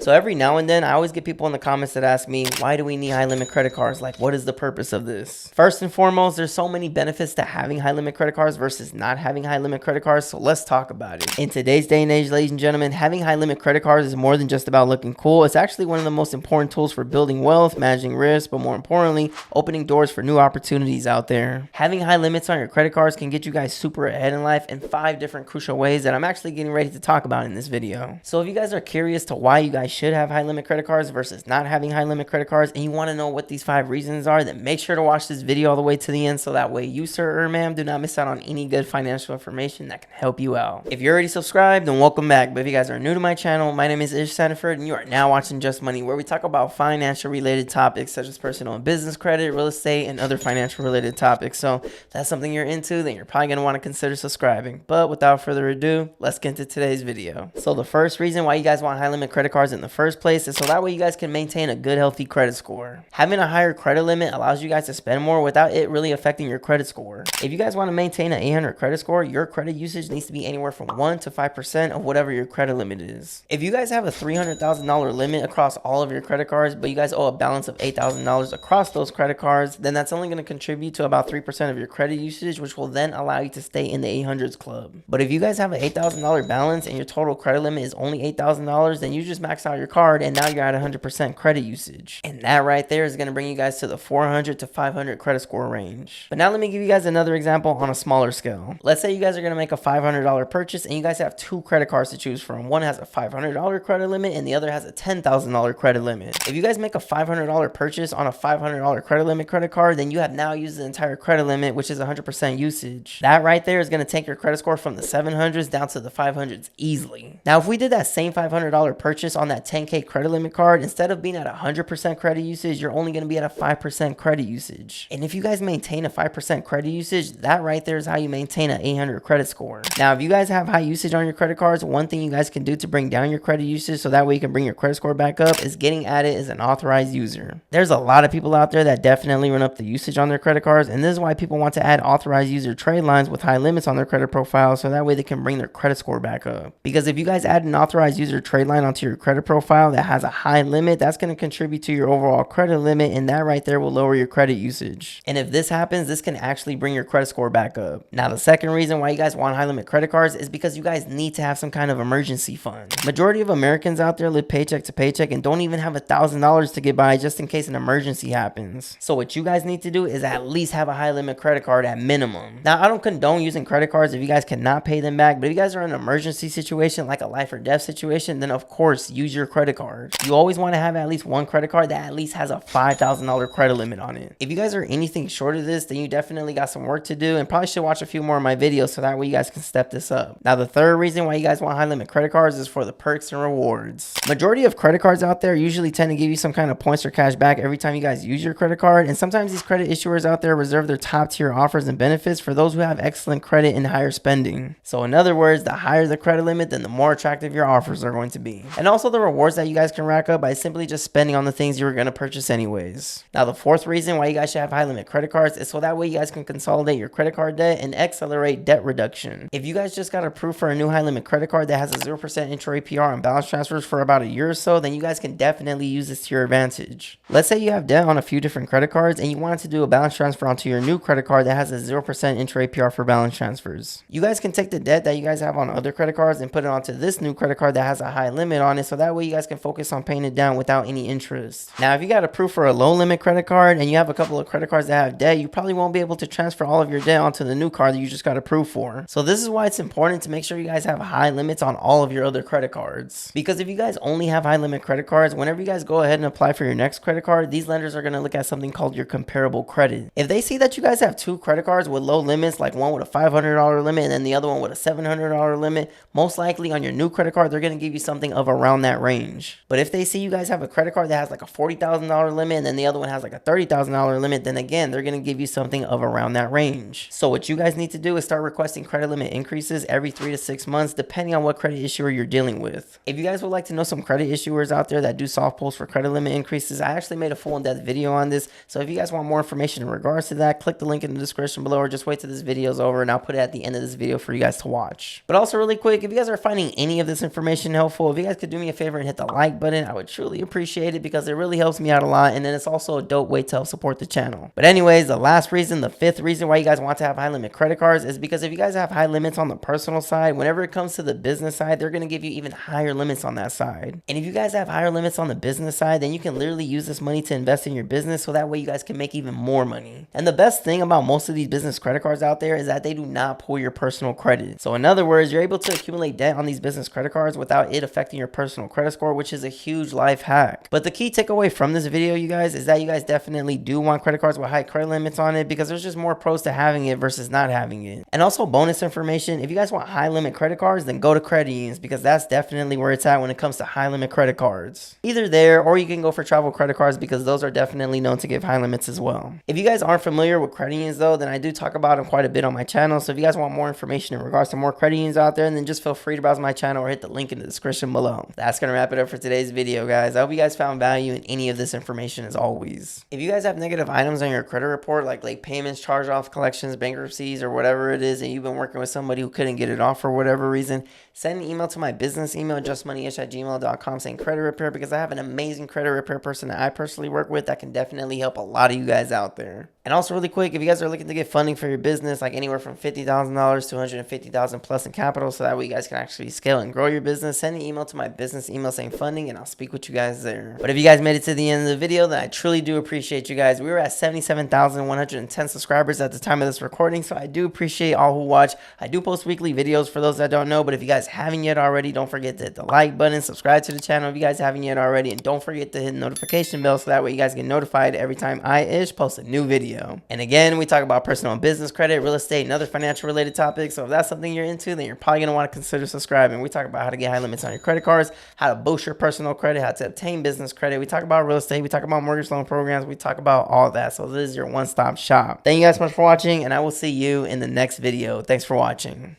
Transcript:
So every now and then, I always get people in the comments that ask me, why do we need high limit credit cards? Like, what is the purpose of this? First and foremost, there's so many benefits to having high limit credit cards versus not having high limit credit cards. So let's talk about it. In today's day and age, ladies and gentlemen, having high limit credit cards is more than just about looking cool. It's actually one of the most important tools for building wealth, managing risk, but more importantly, opening doors for new opportunities out there. Having high limits on your credit cards can get you guys super ahead in life in 5 different crucial ways that I'm actually getting ready to talk about in this video. So if you guys are curious to why you guys should have high limit credit cards versus not having high limit credit cards, and you want to know what these 5 reasons are, then make sure to watch this video all the way to the end so that way you, sir or ma'am, do not miss out on any good financial information that can help you out. If you're already subscribed, then welcome back. But if you guys are new to my channel, my name is Ismael Sandiford, and you are now watching Just Money, where we talk about financial related topics such as personal and business credit, real estate, and other financial related topics. So if that's something you're into, then you're probably going to want to consider subscribing. But without further ado, let's get into today's video. So the first reason why you guys want high limit credit cards in the first place is so that way you guys can maintain a good, healthy credit score. Having a higher credit limit allows you guys to spend more without it really affecting your credit score. If you guys want to maintain an 800 credit score, your credit usage needs to be anywhere from 1 to 5% of whatever your credit limit is. If you guys have a $300,000 limit across all of your credit cards, but you guys owe a balance of $8,000 across those credit cards, then that's only going to contribute to about 3% of your credit usage, which will then allow you to stay in the 800s club. But if you guys have an $8,000 balance and your total credit limit is only $8,000, then you just max out your card and now you're at 100% credit usage. And that right there is going to bring you guys to the 400 to 500 credit score range. But now let me give you guys another example on a smaller scale. Let's say you guys are going to make a $500 purchase and you guys have 2 credit cards to choose from. One has a $500 credit limit and the other has a $10,000 credit limit. If you guys make a $500 purchase on a $500 credit limit credit card, then you have now used the entire credit limit, which is 100% usage. That right there is going to take your credit score from the 700s down to the 500s easily. Now, if we did that same $500 purchase on that 10K credit limit card, instead of being at 100% credit usage, you're only going to be at a 5% credit usage. And if you guys maintain a 5% credit usage, that right there is how you maintain an 800 credit score. Now, if you guys have high usage on your credit cards, one thing you guys can do to bring down your credit usage so that way you can bring your credit score back up is getting added as an authorized user. There's a lot of people out there that definitely run up the usage on their credit cards, and this is why people want to add authorized user trade lines with high limits on their credit profile so that way they can bring their credit score back up. Because if you guys add an authorized user trade line onto your credit profile that has a high limit, that's going to contribute to your overall credit limit, and that right there will lower your credit usage. And if this happens, this can actually bring your credit score back up. Now, the second reason why you guys want high limit credit cards is because you guys need to have some kind of emergency fund. Majority of Americans out there live paycheck to paycheck and don't even have $1,000 to get by just in case an emergency happens. So what you guys need to do is at least have a high limit credit card at minimum. Now, I don't condone using credit cards if you guys cannot pay them back, but if you guys are in an emergency situation like a life or death situation, then of course use your credit card. You always want to have at least one credit card that at least has a $5,000 credit limit on it. If you guys are anything short of this, then you definitely got some work to do and probably should watch a few more of my videos so that way you guys can step this up. Now, the third reason why you guys want high limit credit cards is for the perks and rewards. Majority of credit cards out there usually tend to give you some kind of points or cash back every time you guys use your credit card, and sometimes these credit issuers out there reserve their top tier offers and benefits for those who have excellent credit and higher spending. So in other words, the higher the credit limit, then the more attractive your offers are going to be. And also the rewards that you guys can rack up by simply just spending on the things you were going to purchase anyways. Now, the fourth reason why you guys should have high limit credit cards is so that way you guys can consolidate your credit card debt and accelerate debt reduction. If you guys just got approved for a new high limit credit card that has a 0% intro APR on balance transfers for about a year or so, then you guys can definitely use this to your advantage. Let's say you have debt on a few different credit cards and you wanted to do a balance transfer onto your new credit card that has a 0% intro APR for balance transfers. You guys can take the debt that you guys have on other credit cards and put it onto this new credit card that has a high limit on it, so that way you guys can focus on paying it down without any interest. Now, if you got approved for a low limit credit card and you have a couple of credit cards that have debt, you probably won't be able to transfer all of your debt onto the new card that you just got approved for. So this is why it's important to make sure you guys have high limits on all of your other credit cards. Because if you guys only have high limit credit cards, whenever you guys go ahead and apply for your next credit card, these lenders are going to look at something called your comparable credit. If they see that you guys have 2 credit cards with low limits, like one with a $500 limit and then the other one with a $700 limit, most likely on your new credit card, they're going to give you something of around that range. But if they see you guys have a credit card that has like a $40,000 limit and then the other one has like a $30,000 limit, then again, they're going to give you something of around that range. So what you guys need to do is start requesting credit limit increases every 3 to 6 months, depending on what credit issuer you're dealing with. If you guys would like to know some credit issuers out there that do soft pulls for credit limit increases, I actually made a full in-depth video on this. So if you guys want more information in regards to that, click the link in the description below or just wait till this video is over and I'll put it at the end of this video for you guys to watch. But also really quick, if you guys are finding any of this information helpful, if you guys could do me a favor favor and hit the like button. I would truly appreciate it because it really helps me out a lot, and then it's also a dope way to help support the channel. But anyways, the last reason, the fifth reason why you guys want to have high limit credit cards is because if you guys have high limits on the personal side, whenever it comes to the business side, they're going to give you even higher limits on that side. And if you guys have higher limits on the business side, then you can literally use this money to invest in your business, so that way you guys can make even more money. And the best thing about most of these business credit cards out there is that they do not pull your personal credit. So in other words, you're able to accumulate debt on these business credit cards without it affecting your personal credit score, which is a huge life hack. But the key takeaway from this video, you guys, is that you guys definitely do want credit cards with high credit limits on it, because there's just more pros to having it versus not having it. And also bonus information, if you guys want high limit credit cards, then go to credit unions, because that's definitely where it's at when it comes to high limit credit cards. Either there, or you can go for travel credit cards, because those are definitely known to give high limits as well. If you guys aren't familiar with credit unions though, then I do talk about them quite a bit on my channel. So if you guys want more information in regards to more credit unions out there, then just feel free to browse my channel or hit the link in the description below. That's gonna wrap it up for today's video, guys. I hope you guys found value in any of this information as always. If you guys have negative items on your credit report, like late payments, charge-off, collections, bankruptcies, or whatever it is, and you've been working with somebody who couldn't get it off for whatever reason, send an email to my business email, justmoneyish@gmail.com, saying credit repair, because I have an amazing credit repair person that I personally work with that can definitely help a lot of you guys out there. And also really quick, if you guys are looking to get funding for your business, like anywhere from $50,000 to $150,000 plus in capital, so that way you guys can actually scale and grow your business, send an email to my business email saying funding, and I'll speak with you guys there. But if you guys made it to the end of the video, then I truly do appreciate you guys. We were at 77,110 subscribers at the time of this recording, so I do appreciate all who watch. I do post weekly videos for those that don't know, but if you guys haven't yet already, don't forget to hit the like button, subscribe to the channel if you guys haven't yet already, and don't forget to hit the notification bell so that way you guys get notified every time I post a new video. And again, we talk about personal and business credit, real estate, and other financial related topics. So if that's something you're into, then you're probably going to want to consider subscribing. We talk about how to get high limits on your credit cards, how to boost your personal credit, how to obtain business credit. We talk about real estate. We talk about mortgage loan programs. We talk about all that. So this is your one-stop shop. Thank you guys so much for watching, and I will see you in the next video. Thanks for watching.